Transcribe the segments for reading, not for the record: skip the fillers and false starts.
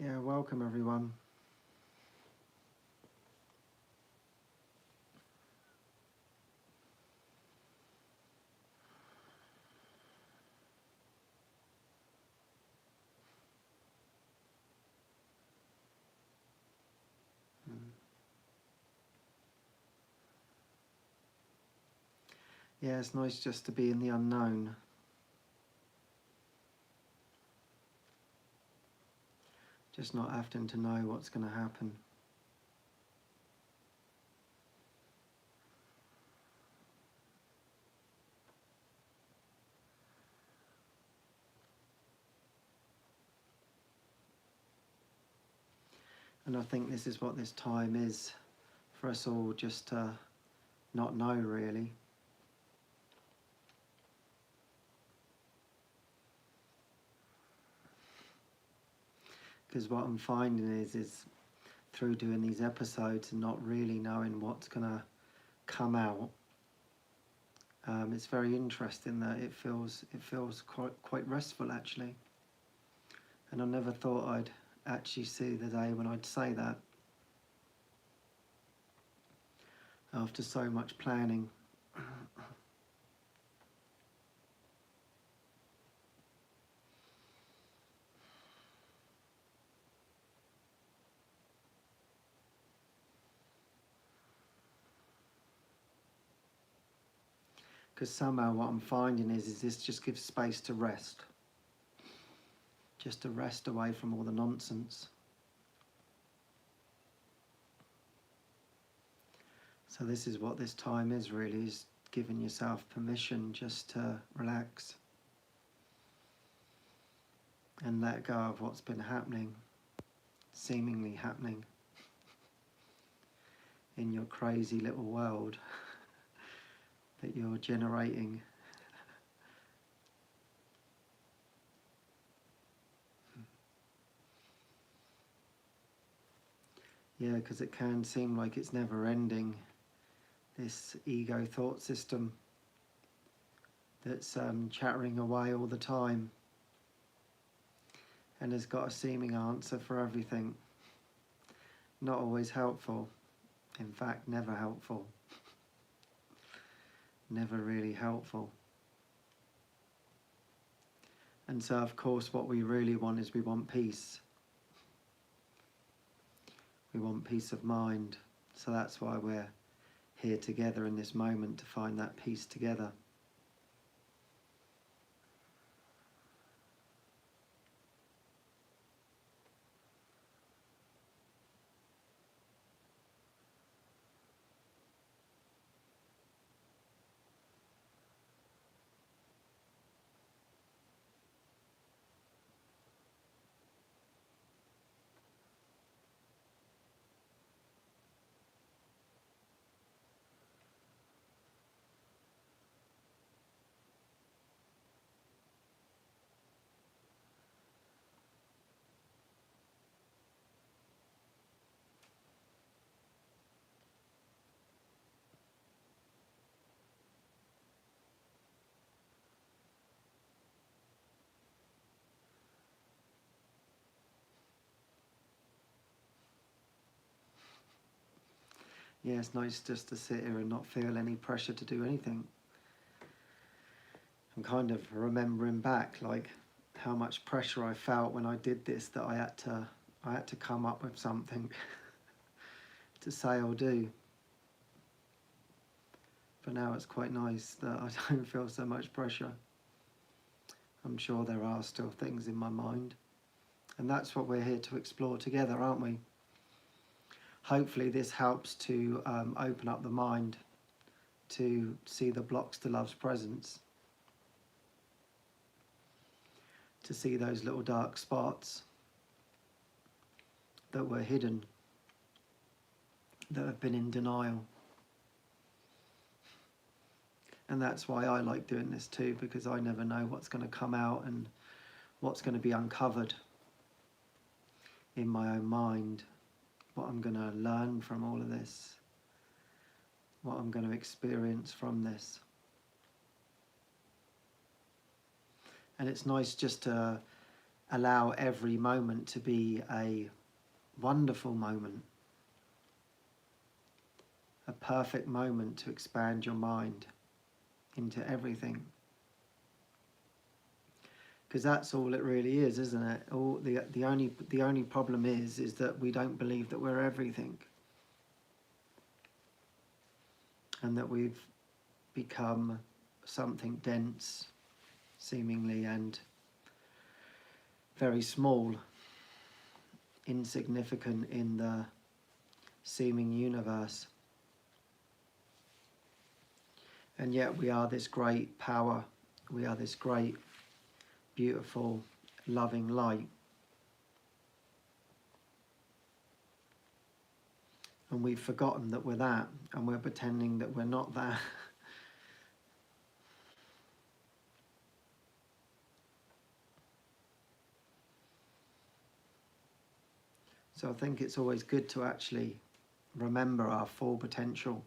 Yeah, welcome everyone. Yeah, it's nice just to be in the unknown. Just not having to know what's going to happen. And I think this is what this time is for us all, just to not know really. Because what I'm finding is through doing these episodes and not really knowing what's going to come out, it's very interesting that it feels quite restful actually. And I never thought I'd actually see the day when I'd say that after so much planning. Because somehow what I'm finding is this just gives space to rest. Just to rest away from all the nonsense. So this is what this time is really, is giving yourself permission just to relax. And let go of what's been happening, seemingly happening, in your crazy little world that you're generating. Yeah, because it can seem like it's never ending, this ego thought system that's chattering away all the time and has got a seeming answer for everything. Not always helpful, in fact never helpful. Never really helpful. And so of course what we really want is we want peace. We want peace of mind. So that's why we're here together in this moment, to find that peace together. Yeah, it's nice just to sit here and not feel any pressure to do anything. I'm kind of remembering back like how much pressure I felt when I did this, that I had to come up with something to say or do. But now it's quite nice that I don't feel so much pressure. I'm sure there are still things in my mind. And that's what we're here to explore together, aren't we? Hopefully this helps to open up the mind to see the blocks to love's presence. To see those little dark spots that were hidden, that have been in denial. And that's why I like doing this too, because I never know what's going to come out and what's going to be uncovered in my own mind, what I'm going to learn from all of this, what I'm going to experience from this. And it's nice just to allow every moment to be a wonderful moment, a perfect moment to expand your mind into everything. Because that's all it really is, isn't it? The only problem is that we don't believe that we're everything, and that we've become something dense, seemingly, and very small, insignificant in the seeming universe. And yet we are this great power, we are this great, beautiful, loving light. And we've forgotten that we're that, and we're pretending that we're not that. So I think it's always good to actually remember our full potential.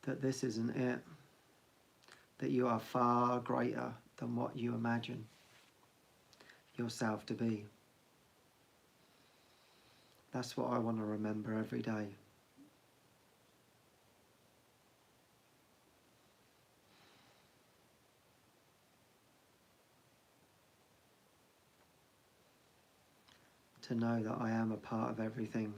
That this isn't it. That you are far greater than what you imagine yourself to be. That's what I want to remember every day. To know that I am a part of everything.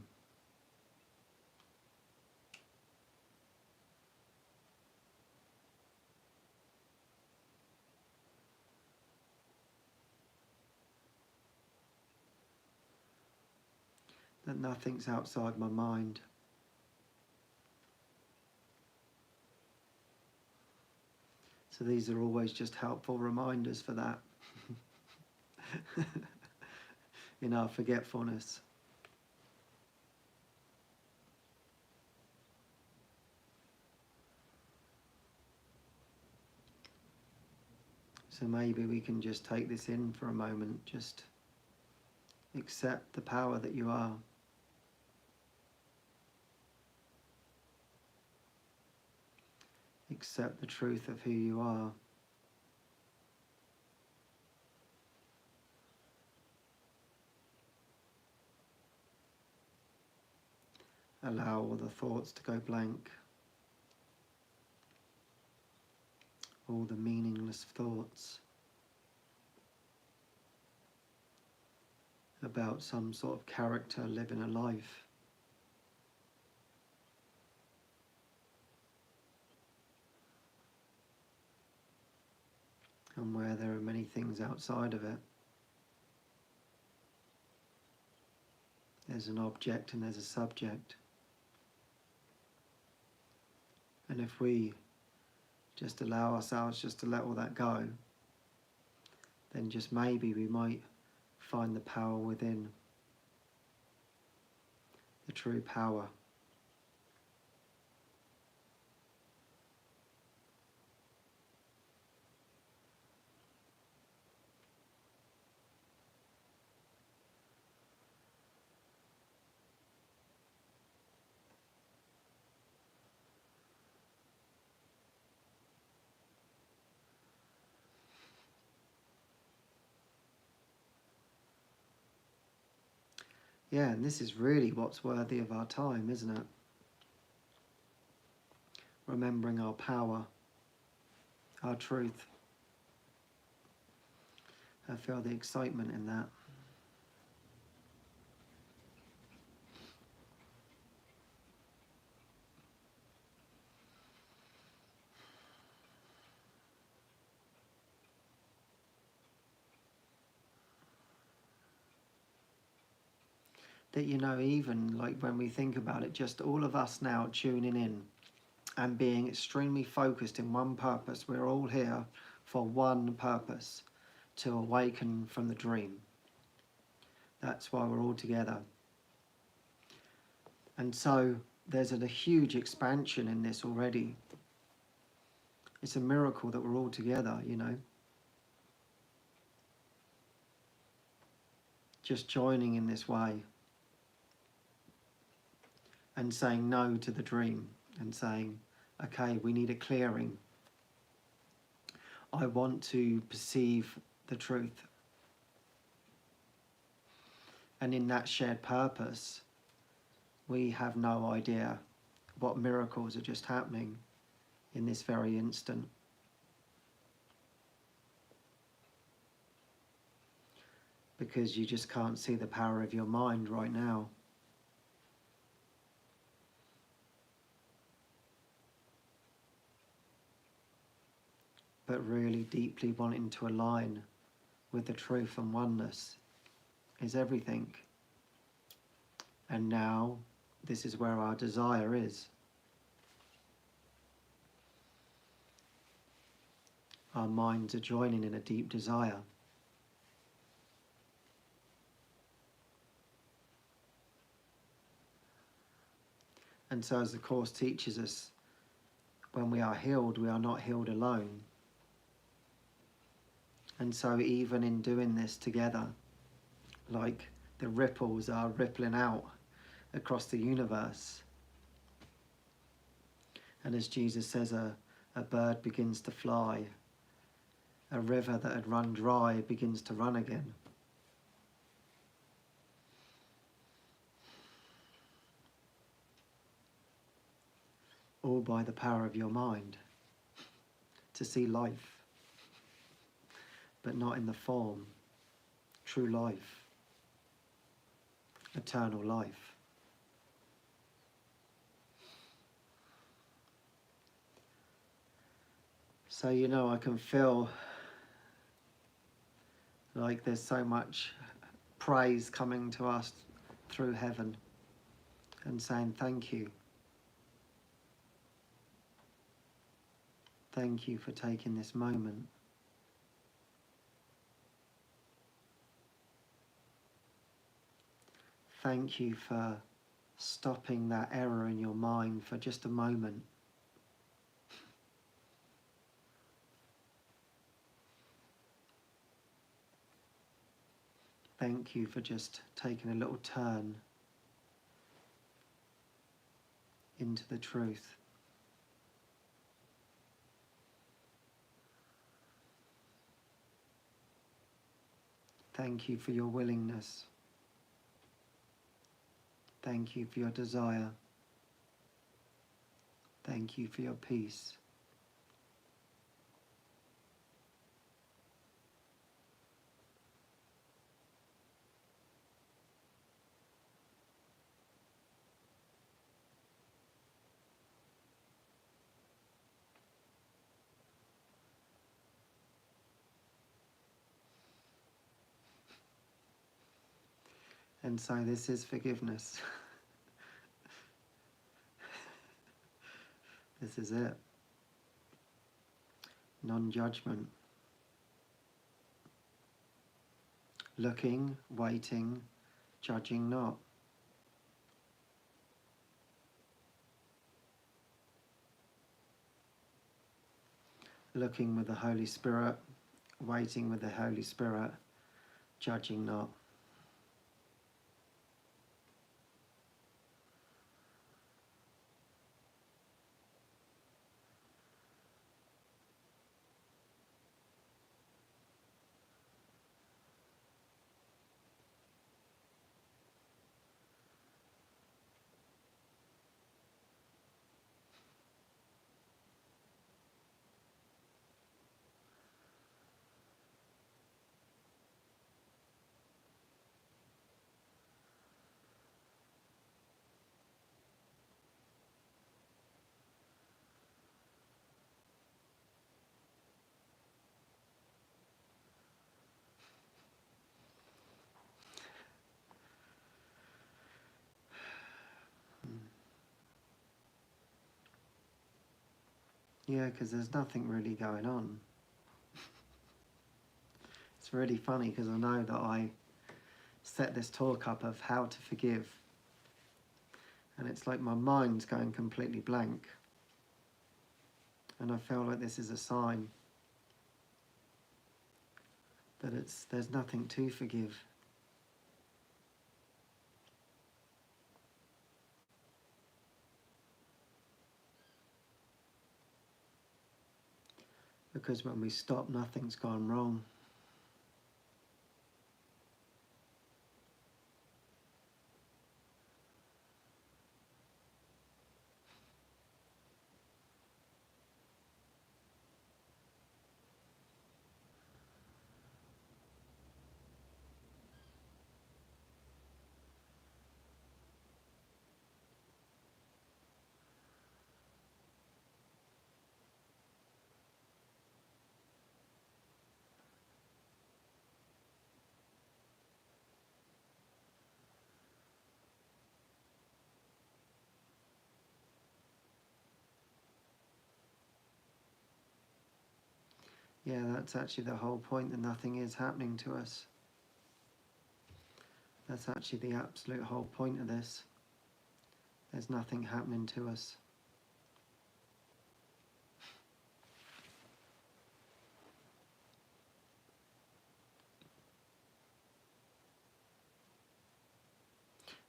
That nothing's outside my mind. So these are always just helpful reminders for that. In our forgetfulness. So maybe we can just take this in for a moment, just accept the power that you are. Accept the truth of who you are. Allow all the thoughts to go blank. All the meaningless thoughts about some sort of character living a life. And where there are many things outside of it. There's an object and there's a subject. And if we just allow ourselves just to let all that go, then just maybe we might find the power within, the true power. Yeah, and this is really what's worthy of our time, isn't it? Remembering our power, our truth. I feel the excitement in that. That, you know, even like when we think about it, just all of us now tuning in and being extremely focused in one purpose. We're all here for one purpose, to awaken from the dream. That's why we're all together. And so there's a huge expansion in this already. It's a miracle that we're all together, you know. Just joining in this way. And saying no to the dream. And saying, okay, we need a clearing I want to perceive the truth. And in that shared purpose, we have no idea what miracles are just happening in this very instant. Because you just can't see the power of your mind right now. But really deeply wanting to align with the truth and oneness is everything. And now, this is where our desire is. Our minds are joining in a deep desire. And so as the Course teaches us, when we are healed, we are not healed alone. And so even in doing this together, like the ripples are rippling out across the universe, and as Jesus says, a bird begins to fly, a river that had run dry begins to run again. All by the power of your mind, to see life, but not in the form, true life, eternal life. So, I can feel like there's so much praise coming to us through heaven and saying thank you. Thank you for taking this moment. Thank you for stopping that error in your mind for just a moment. Thank you for just taking a little turn into the truth. Thank you for your willingness. Thank you for your desire. Thank you for your peace. And so this is forgiveness. This is it. Non-judgment. Looking, waiting, judging not. Looking with the Holy Spirit, waiting with the Holy Spirit, judging not. Yeah, because there's nothing really going on. It's really funny because I know that I set this talk up of how to forgive, and it's like my mind's going completely blank, and I feel like this is a sign that there's nothing to forgive. Because when we stop, nothing's gone wrong. Yeah, that's actually the whole point, that nothing is happening to us. That's actually the absolute whole point of this. There's nothing happening to us.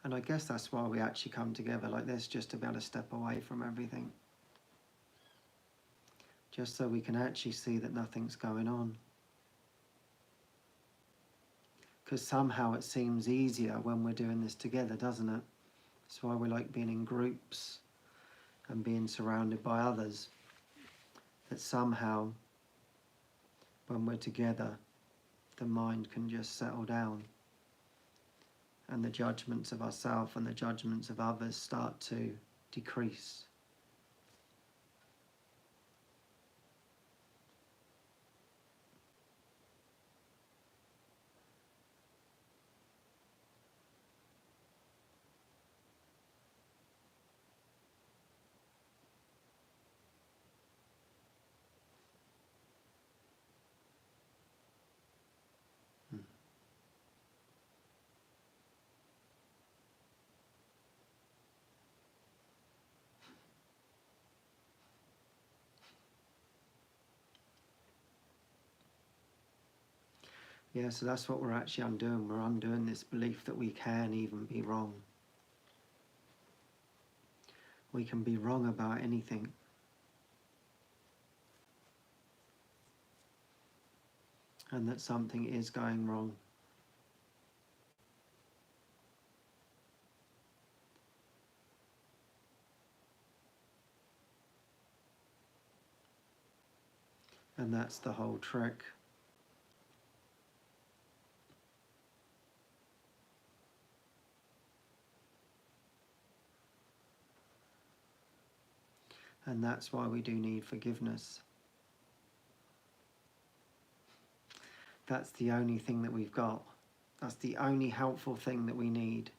And I guess that's why we actually come together like this, just to be able to step away from everything. Just so we can actually see that nothing's going on. Because somehow it seems easier when we're doing this together, doesn't it? That's why we like being in groups and being surrounded by others. That somehow, when we're together, the mind can just settle down. And the judgments of ourselves and the judgments of others start to decrease. Yeah, so that's what we're actually undoing. We're undoing this belief that we can even be wrong. We can be wrong about anything. And that something is going wrong. And that's the whole trick. And that's why we do need forgiveness. That's the only thing that we've got. That's the only helpful thing that we need.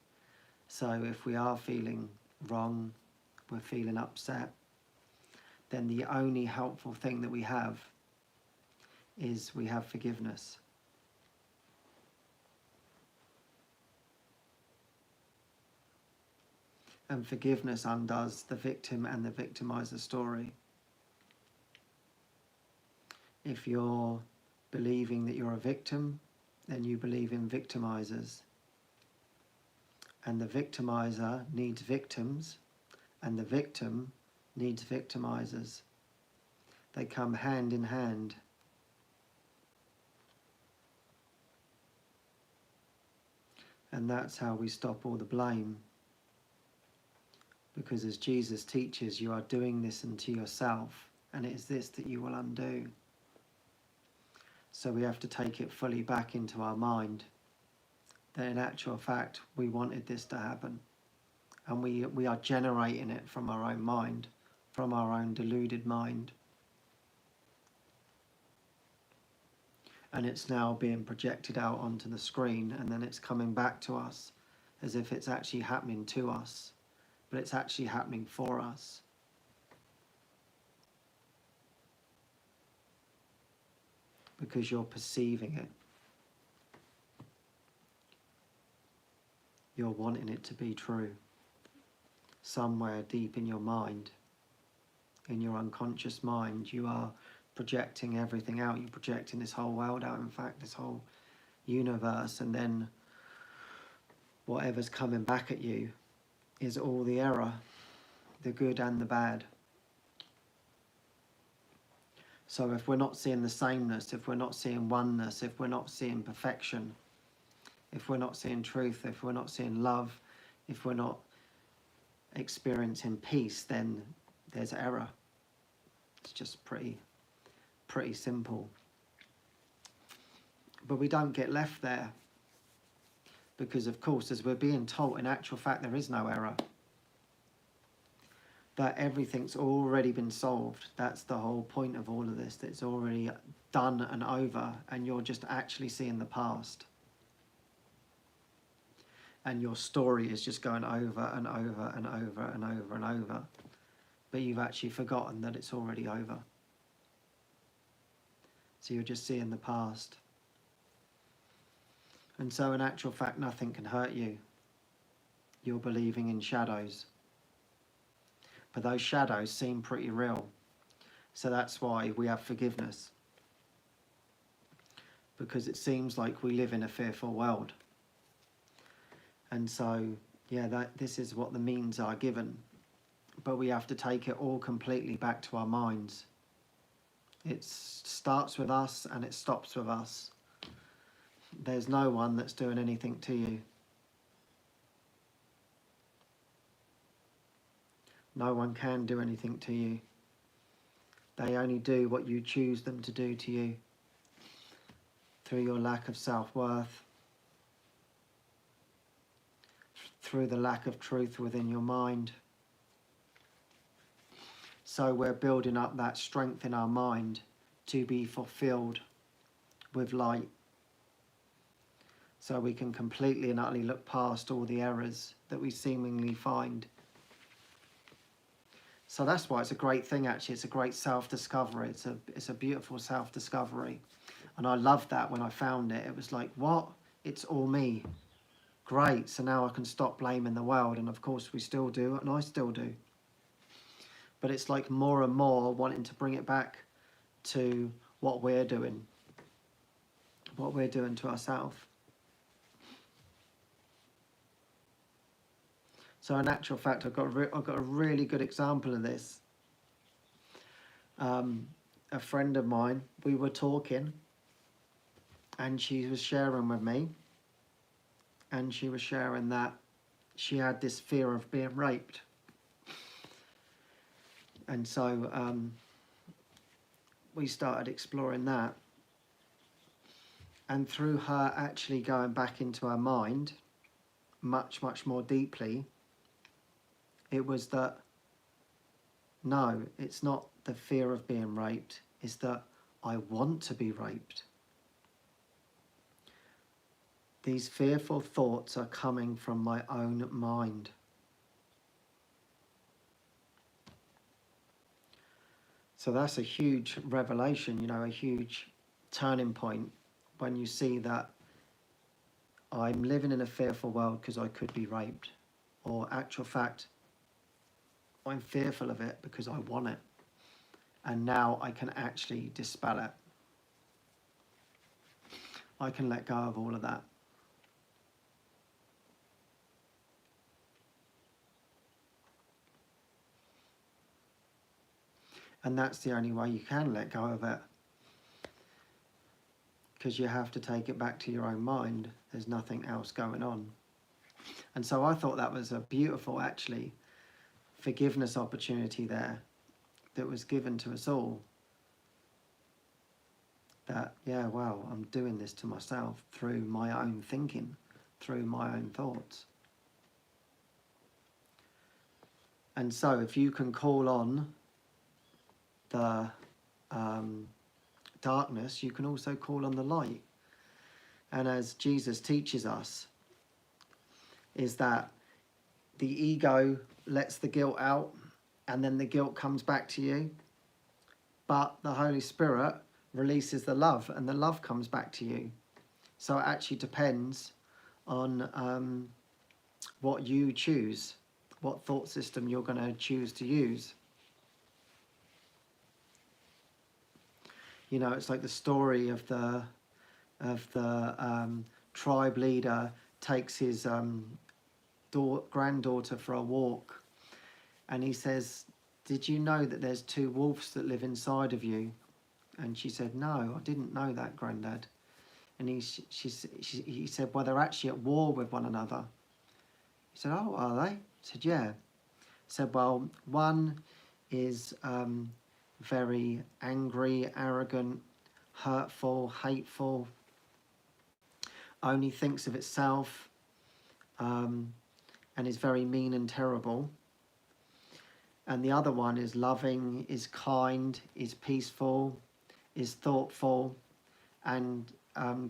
So if we are feeling wrong, we're feeling upset, then the only helpful thing that we have is we have forgiveness. And forgiveness undoes the victim and the victimizer story. If you're believing that you're a victim, then you believe in victimizers. And the victimizer needs victims, and the victim needs victimizers. They come hand in hand. And that's how we stop all the blame. Because as Jesus teaches, you are doing this unto yourself, and it is this that you will undo. So we have to take it fully back into our mind, that in actual fact, we wanted this to happen. And we are generating it from our own mind, from our own deluded mind. And it's now being projected out onto the screen, and then it's coming back to us as if it's actually happening to us, but it's actually happening for us. Because you're perceiving it. You're wanting it to be true. Somewhere deep in your mind, in your unconscious mind, you are projecting everything out. You're projecting this whole world out, in fact, this whole universe, and then whatever's coming back at you is all the error, the good and the bad. So if we're not seeing the sameness, if we're not seeing oneness, if we're not seeing perfection, if we're not seeing truth, if we're not seeing love, if we're not experiencing peace, then there's error. It's just pretty simple. But we don't get left there, because of course, as we're being taught, in actual fact there is no error, that everything's already been solved. That's the whole point of all of this, that it's already done and over, and you're just actually seeing the past. And your story is just going over and over and over and over and over. But you've actually forgotten that it's already over. So you're just seeing the past. And so in actual fact, nothing can hurt you. You're believing in shadows. But those shadows seem pretty real. So that's why we have forgiveness. Because it seems like we live in a fearful world. And so, yeah, this is what the means are given. But we have to take it all completely back to our minds. It starts with us and it stops with us. There's no one that's doing anything to you. No one can do anything to you. They only do what you choose them to do to you. Through your lack of self-worth. Through the lack of truth within your mind. So we're building up that strength in our mind to be fulfilled with light. So we can completely and utterly look past all the errors that we seemingly find. So that's why it's a great thing, actually. It's a great self-discovery. It's a beautiful self-discovery. And I loved that when I found it. It was like, what? It's all me. Great. So now I can stop blaming the world. And of course we still do, and I still do. But it's like more and more wanting to bring it back to what we're doing. What we're doing to ourselves. So in actual fact, I've got a really good example of this. A friend of mine, we were talking, and she was sharing with me, and she was sharing that she had this fear of being raped. And so we started exploring that. And through her actually going back into her mind, much more deeply, it was that, no, it's not the fear of being raped, it's that I want to be raped. These fearful thoughts are coming from my own mind. So that's a huge revelation, you know, a huge turning point when you see that I'm living in a fearful world because I could be raped. Or actual fact, I'm fearful of it because I want it. And now I can actually dispel it. I can let go of all of that. And that's the only way you can let go of it. Because you have to take it back to your own mind. There's nothing else going on. And so I thought that was a beautiful, actually, forgiveness opportunity there that was given to us all. That, yeah, wow, I'm doing this to myself through my own thinking, through my own thoughts. And so if you can call on the darkness, you can also call on the light. And as Jesus teaches us, is that the ego lets the guilt out, and then the guilt comes back to you. But the Holy Spirit releases the love, and the love comes back to you. So it actually depends on what you choose, what thought system you're going to choose to use. You know, it's like the story of the tribe leader takes his granddaughter for a walk, and he says, did you know that there's two wolves that live inside of you? And she said, no, I didn't know that, Grandad. And he said, well, they're actually at war with one another. He said, oh, are they? I said, yeah. He said, well, one is very angry, arrogant, hurtful, hateful, only thinks of itself, and is very mean and terrible. And the other one is loving, is kind, is peaceful, is thoughtful, and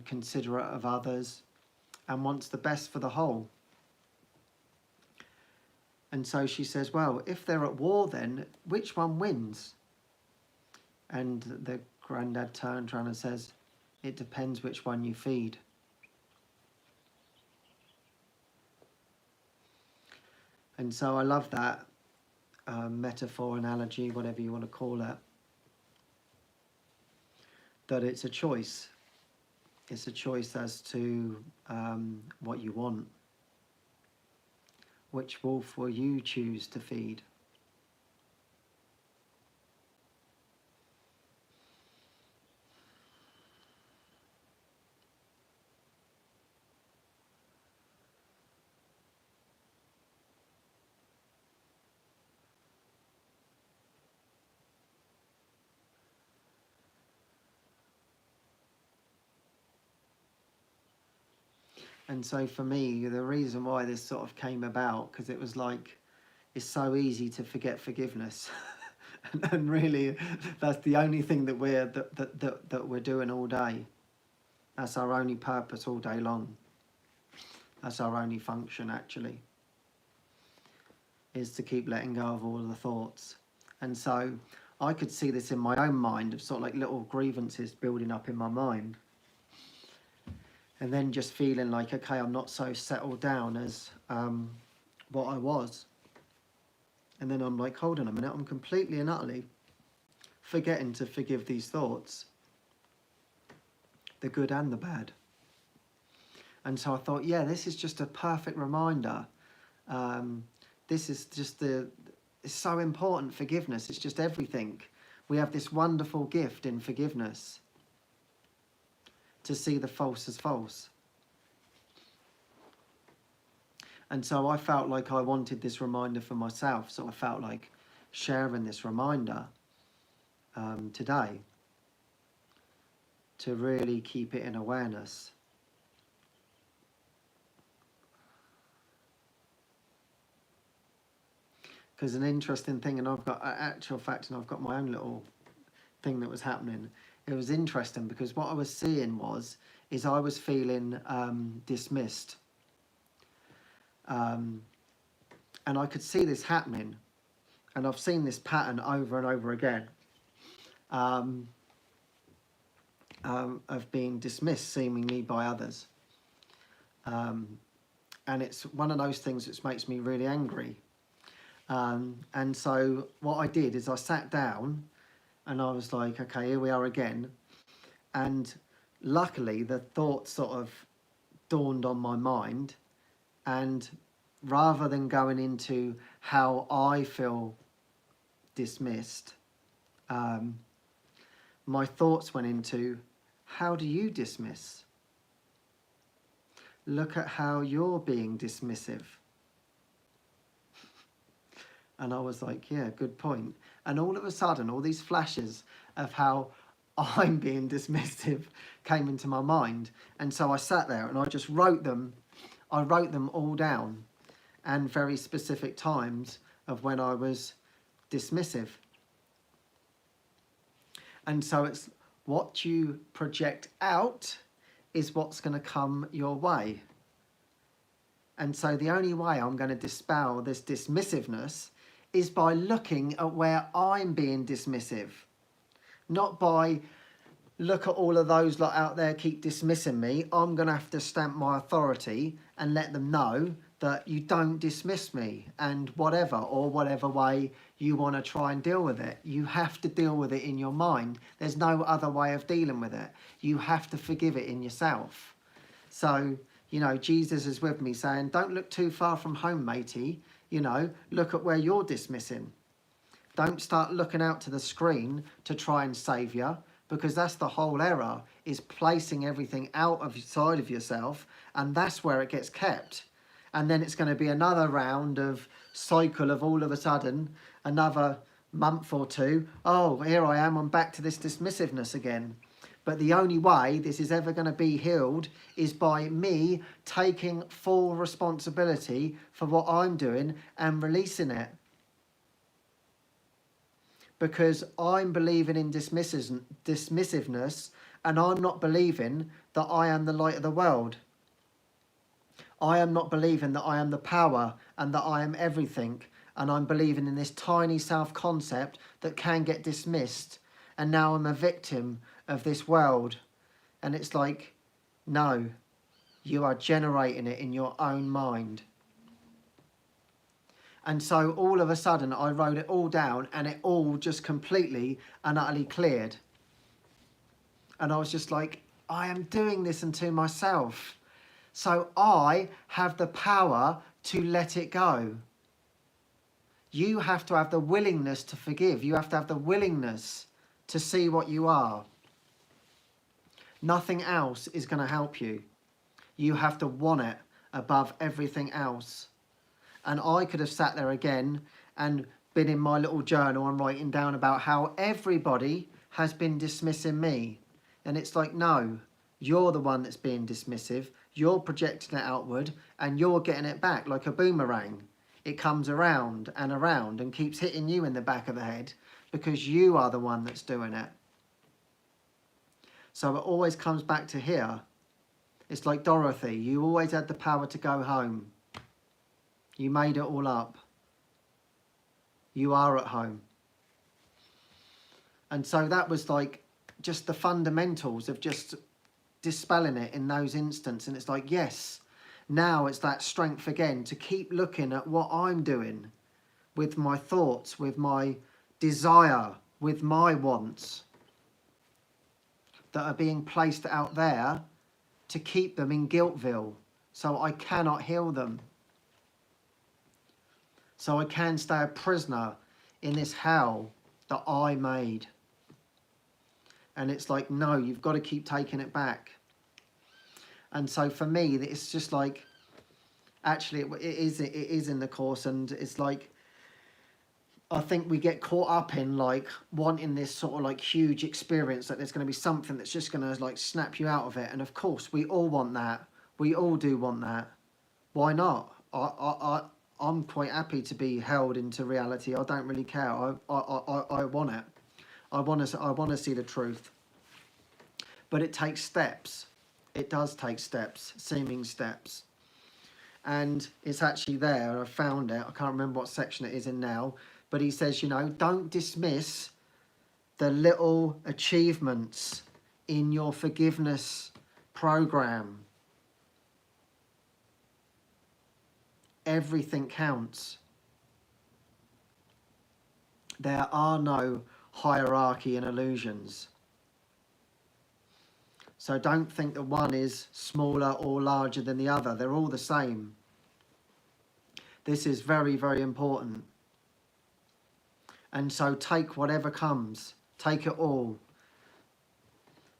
considerate of others, and wants the best for the whole. And so she says, well, if they're at war then, which one wins? And the Grandad turns around and says, it depends which one you feed. And so I love that metaphor, analogy, whatever you want to call it, that it's a choice. It's a choice as to what you want. Which wolf will you choose to feed? And so for me, the reason why this sort of came about, because it was like, it's so easy to forget forgiveness. and really, that's the only thing that we're doing all day. That's our only purpose all day long. That's our only function, actually, is to keep letting go of all of the thoughts. And so I could see this in my own mind, of sort of like little grievances building up in my mind. And then just feeling like, okay, I'm not so settled down as what I was. And then I'm like, hold on a minute, I'm completely and utterly forgetting to forgive these thoughts, the good and the bad. And so I thought, yeah, this is just a perfect reminder. This is just it's so important, forgiveness. It's just everything. We have this wonderful gift in forgiveness, to see the false as false. And so I felt like I wanted this reminder for myself. So I felt like sharing this reminder today, to really keep it in awareness. Because an interesting thing, and I've got actual fact, and I've got my own little thing that was happening. It was interesting because what I was seeing is I was feeling dismissed. And I could see this happening. And I've seen this pattern over and over again of being dismissed seemingly by others. And it's one of those things that makes me really angry. And so what I did is I sat down and I was like, okay, here we are again. And luckily the thought sort of dawned on my mind, and rather than going into how I feel dismissed, my thoughts went into, how do you dismiss? Look at how you're being dismissive. And I was like, yeah, good point. And all of a sudden, all these flashes of how I'm being dismissive came into my mind. And so I sat there and I just wrote them. I wrote them all down, and very specific times of when I was dismissive. And so it's what you project out is what's going to come your way. And so the only way I'm going to dispel this dismissiveness is by looking at where I'm being dismissive. Not by, look at all of those lot out there keep dismissing me. I'm going to have to stamp my authority and let them know that you don't dismiss me, and whatever, or whatever way you want to try and deal with it. You have to deal with it in your mind. There's no other way of dealing with it. You have to forgive it in yourself. So, you know, Jesus is with me saying, don't look too far from home, matey. You know, look at where you're dismissing. Don't start looking out to the screen to try and save you, because that's the whole error, is placing everything outside of yourself, and that's where it gets kept. And then it's going to be another round of cycle of all of a sudden, another month or two, oh, here I am, I'm back to this dismissiveness again. But the only way this is ever going to be healed is by me taking full responsibility for what I'm doing and releasing it. Because I'm believing in dismissiveness, and I'm not believing that I am the light of the world. I am not believing that I am the power and that I am everything. And I'm believing in this tiny self-concept that can get dismissed. And now I'm a victim of this world. And it's like, no, you are generating it in your own mind. And so all of a sudden I wrote it all down, and it all just completely and utterly cleared. And I was just like, I am doing this unto myself. So I have the power to let it go. You have to have the willingness to forgive. You have to have the willingness to see what you are. Nothing else is going to help you. You have to want it above everything else. And I could have sat there again and been in my little journal and writing down about how everybody has been dismissing me. And it's like, no, you're the one that's being dismissive. You're projecting it outward, and you're getting it back like a boomerang. It comes around and keeps hitting you in the back of the head because you are the one that's doing it. So it always comes back to here. It's like Dorothy. You always had the power to go home. You made it all up. You are at home. And so that was like just the fundamentals of just dispelling it in those instances. And it's like, yes, now it's that strength again to keep looking at what I'm doing with my thoughts, with my desire, with my wants that are being placed out there to keep them in Guiltville, so I cannot heal them. So I can stay a prisoner in this hell that I made. And it's like, no, you've got to keep taking it back. And so for me, it's just like, actually, it is in the course, and it's like, I think we get caught up in like wanting this sort of like huge experience, that there's going to be something that's just going to like snap you out of it. And of course, we all want that. We all do want that. Why not? I'm quite happy to be held into reality. I don't really care. I want it. I want to see the truth. But it takes steps. It does take steps, seeming steps. And it's actually there. I found it. I can't remember what section it is in now. But he says, you know, don't dismiss the little achievements in your forgiveness program. Everything counts. There are no hierarchy and illusions. So don't think that one is smaller or larger than the other. They're all the same. This is very, very important. And so take whatever comes. Take it all.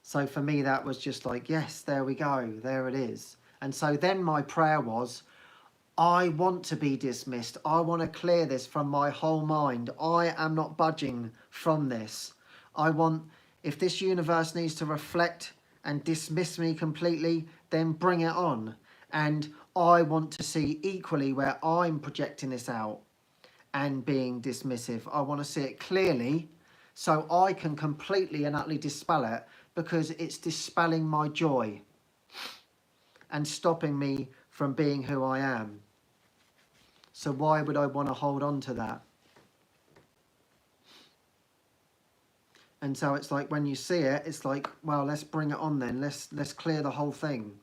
So for me, that was just like, yes, there we go. There it is. And so then my prayer was, I want to be dismissed. I want to clear this from my whole mind. I am not budging from this. I want, if this universe needs to reflect and dismiss me completely, then bring it on. And I want to see equally where I'm projecting this out and being dismissive. I want to see it clearly so I can completely and utterly dispel it, because it's dispelling my joy and stopping me from being who I am. So why would I want to hold on to that? And so it's like, when you see it, it's like, well, let's bring it on then. Let's clear the whole thing.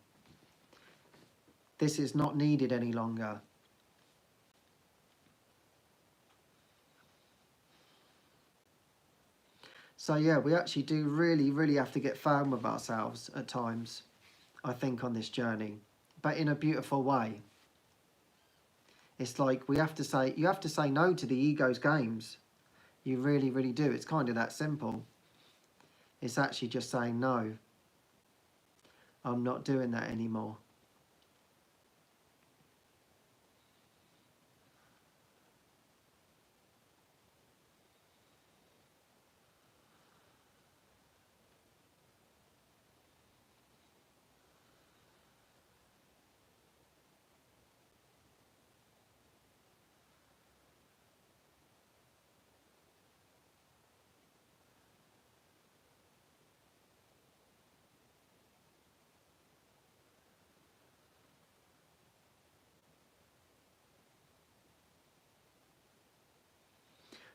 This is not needed any longer. So yeah, we actually do really, really have to get firm with ourselves at times, I think, on this journey, but in a beautiful way. It's like you have to say no to the ego's games. You really, really do. It's kind of that simple. It's actually just saying, no, I'm not doing that anymore.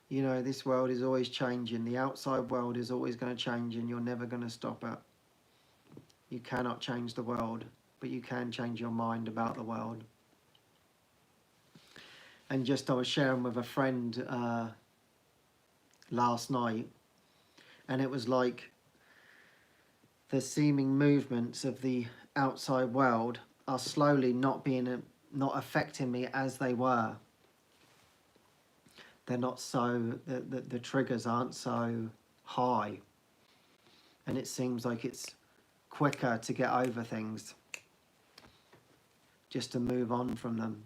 You know, this world is always changing. The outside world is always going to change, and you're never going to stop it. You cannot change the world, but you can change your mind about the world. And just I was sharing with a friend last night, and it was like the seeming movements of the outside world are slowly not affecting me as they were. They're not so, the triggers aren't so high, and it seems like it's quicker to get over things, just to move on from them.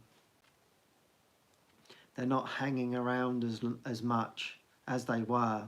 They're not hanging around as much as they were.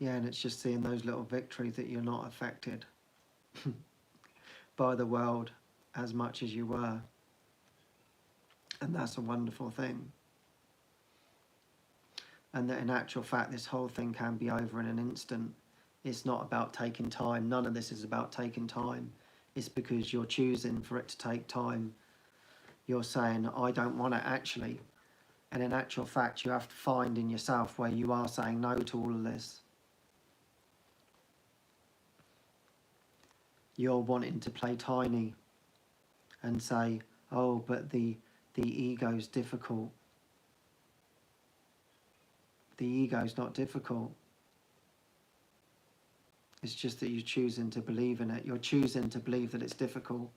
Yeah, and it's just seeing those little victories that you're not affected by the world as much as you were. And that's a wonderful thing. And that in actual fact, this whole thing can be over in an instant. It's not about taking time. None of this is about taking time. It's because you're choosing for it to take time. You're saying, I don't want it actually. And in actual fact, you have to find in yourself where you are saying no to all of this. You're wanting to play tiny and say, oh, but the ego's difficult. The ego's not difficult. It's just that you're choosing to believe in it. You're choosing to believe that it's difficult.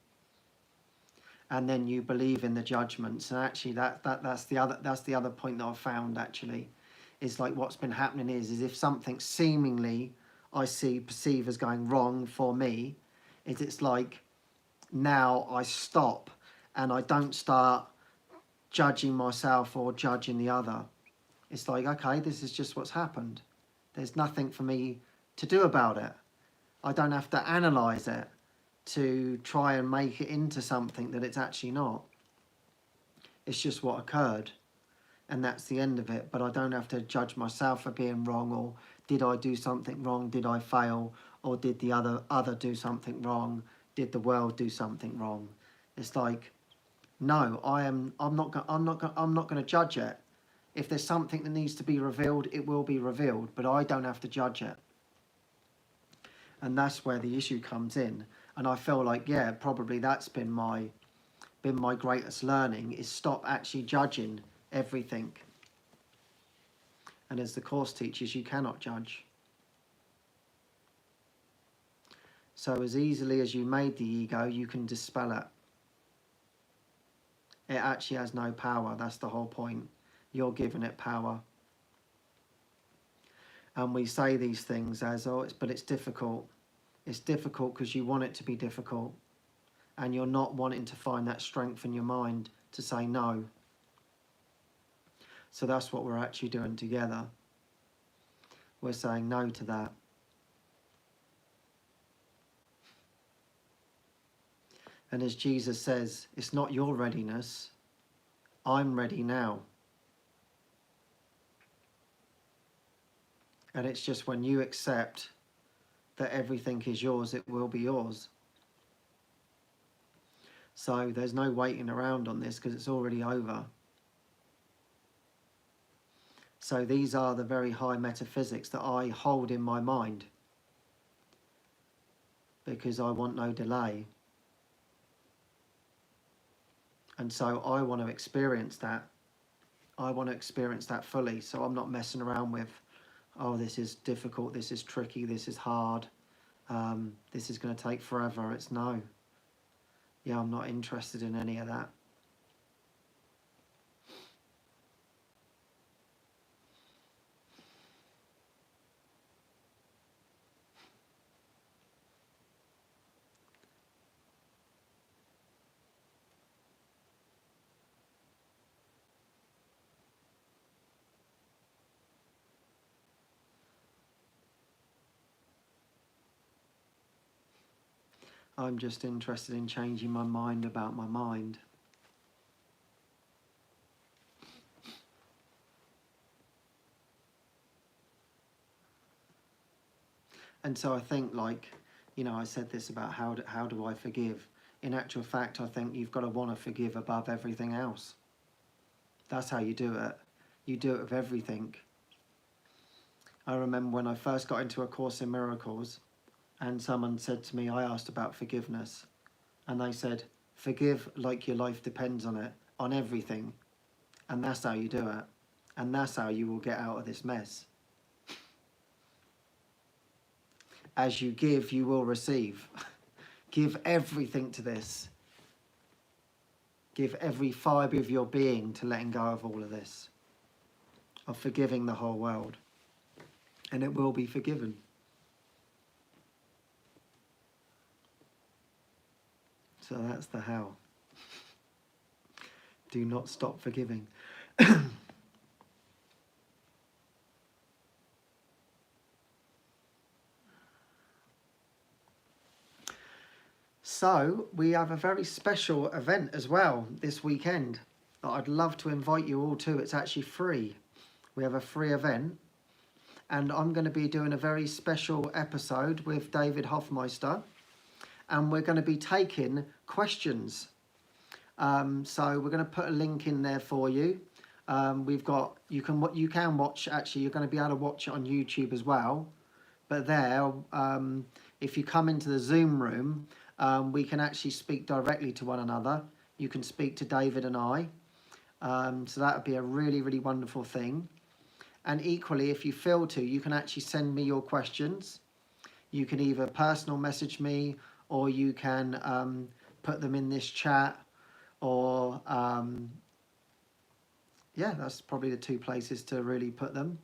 And then you believe in the judgments. And actually that's the other point that I've found actually. Is like what's been happening is if something seemingly I perceive as going wrong for me, it's like now I stop and I don't start judging myself or judging the other. It's like, okay, this is just what's happened. There's nothing for me to do about it. I don't have to analyse it to try and make it into something that it's actually not. It's just what occurred, and that's the end of it. But I don't have to judge myself for being wrong, or did I do something wrong? Did I fail? Or did the other do something wrong? Did the world do something wrong? It's like, no, I'm not going to judge it. If there's something that needs to be revealed, it will be revealed, but I don't have to judge it. And that's where the issue comes in. And I feel like, yeah, probably that's been my greatest learning, is stop actually judging everything. And as the Course teaches, you cannot judge. So as easily as you made the ego, you can dispel it. It actually has no power. That's the whole point. You're giving it power. And we say these things as, oh, but it's difficult. It's difficult because you want it to be difficult. And you're not wanting to find that strength in your mind to say no. So that's what we're actually doing together. We're saying no to that. And as Jesus says, it's not your readiness. I'm ready now. And it's just when you accept that everything is yours, it will be yours. So there's no waiting around on this because it's already over. So these are the very high metaphysics that I hold in my mind, because I want no delay. And so I want to experience that. I want to experience that fully. So I'm not messing around with, oh, this is difficult, this is tricky, this is hard, this is going to take forever. It's no. Yeah, I'm not interested in any of that. I'm just interested in changing my mind about my mind. And so I think, like, you know, I said this about how do I forgive? In actual fact, I think you've got to want to forgive above everything else. That's how you do it. You do it with everything. I remember when I first got into A Course in Miracles, and someone said to me, I asked about forgiveness, and they said, forgive like your life depends on it, on everything. And that's how you do it. And that's how you will get out of this mess. As you give, you will receive. Give everything to this. Give every fibre of your being to letting go of all of this, of forgiving the whole world. And it will be forgiven. So that's the how. Do not stop forgiving. So we have a very special event as well this weekend that I'd love to invite you all to. It's actually free. We have a free event, and I'm going to be doing a very special episode with David Hoffmeister, and we're going to be taking questions. So we're going to put a link in there for you. We've got, you can watch, actually you're going to be able to watch it on YouTube as well. But there, if you come into the Zoom room, we can actually speak directly to one another. You can speak to David and I. So that would be a really, really wonderful thing. And equally, if you feel to, you can actually send me your questions. You can either personal message me, or you can put them in this chat, or yeah, that's probably the two places to really put them.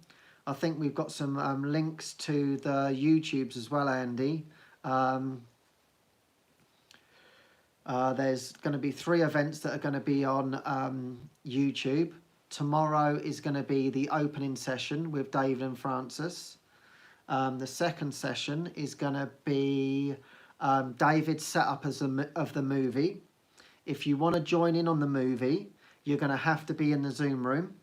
I think we've got some links to the YouTubes as well, Andy. There's going to be 3 events that are going to be on YouTube. Tomorrow is going to be the opening session with David and Francis. The second session is going to be David's setup of the movie. If you want to join in on the movie, you're going to have to be in the Zoom room.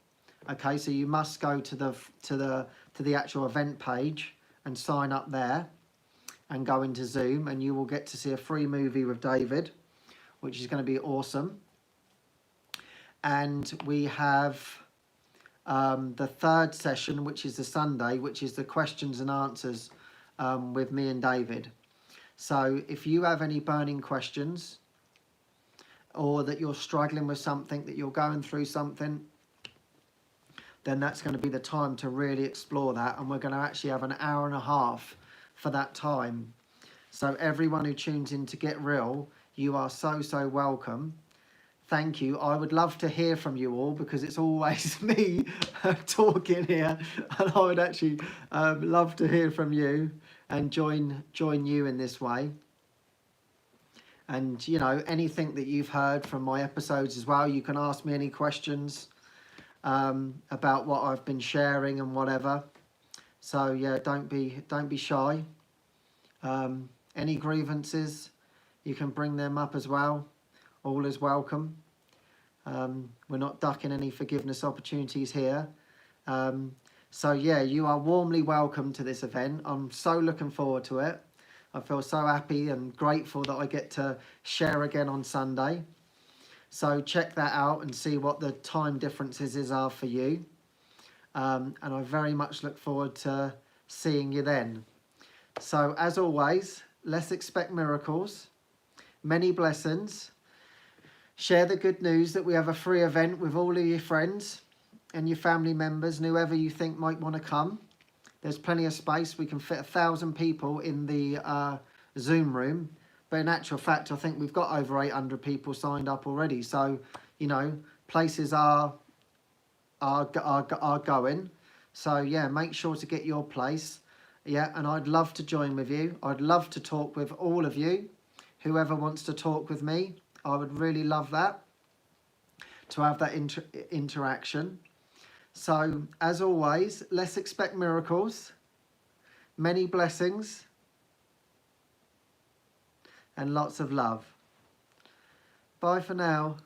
Okay, so you must go to the actual event page and sign up there and go into Zoom, and you will get to see a free movie with David, which is going to be awesome. And we have the third session, which is the Sunday, which is the questions and answers with me and David. So if you have any burning questions, or that you're struggling with something, that you're going through something, then that's going to be the time to really explore that. And we're going to actually have an hour and a half for that time. So everyone who tunes in to Get Real, you are so, so welcome. Thank you. I would love to hear from you all, because it's always me talking here, and I would actually love to hear from you and join you in this way. And, you know, anything that you've heard from my episodes as well, you can ask me any questions about what I've been sharing and whatever. So yeah, don't be shy. Any grievances, you can bring them up as well. All is welcome. We're not ducking any forgiveness opportunities here. So yeah, you are warmly welcome to this event. I'm so looking forward to it. I feel so happy and grateful that I get to share again on Sunday. So check that out and see what the time differences are for you. and I very much look forward to seeing you then. So as always, let's expect miracles, many blessings. Share the good news that we have a free event with all of your friends and your family members and whoever you think might want to come. There's plenty of space. We can fit 1,000 people in the Zoom room. But in actual fact, I think we've got over 800 people signed up already. So, you know, places are going. So, yeah, make sure to get your place. Yeah, and I'd love to join with you. I'd love to talk with all of you. Whoever wants to talk with me, I would really love that, to have that interaction. So, as always, let's expect miracles, many blessings, and lots of love. Bye for now.